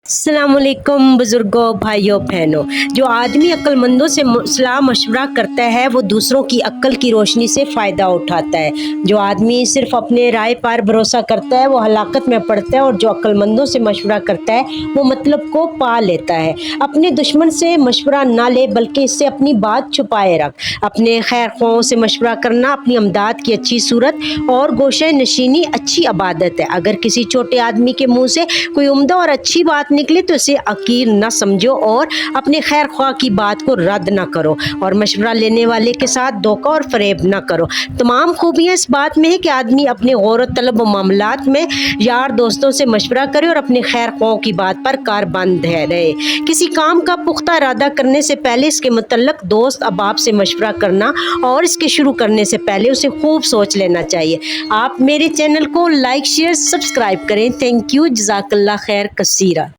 अस्सलाम वालेकुम बुजुर्गों, भाइयों बहनों। जो आदमी अक्लमंदों से सलाह मशवरा करता है वो दूसरों की अक्ल की रोशनी से फ़ायदा उठाता है। जो आदमी सिर्फ अपने राय पर भरोसा करता है वो हलाकत में पड़ता है, और जो अक्लमंदों से मशवरा करता है वो मतलब को पा लेता है। अपने दुश्मन से मशवरा ना ले बल्कि इससे अपनी बात छुपाए रख। अपने खैर ख्वाहों से मशवरा करना अपनी अमदाद की अच्छी सूरत और गोशे नशीनी अच्छी इबादत है। अगर किसी छोटे आदमी के मुँह से कोई उम्दा और अच्छी बात निकले तो इसे अकीर न समझो और अपने खैर ख्वाह की बात को रद्द न करो, और मशवरा लेने वाले के साथ धोखा और फरेब न करो। तमाम खूबियाँ इस बात में है कि आदमी अपने गौर तलब मामलात में यार दोस्तों से मशवरा करे और अपने खैर ख्वाह की बात पर कारबंद रहे। किसी काम का पुख्ता इरादा करने से पहले इसके मुतल्लक दोस्त अहबाब से मशवरा करना और इसके शुरू करने से पहले उसे खूब सोच लेना चाहिए। आप मेरे चैनल को लाइक शेयर सब्सक्राइब करें। थैंक यू, जज़ाकल्लाह खैर कसीरा।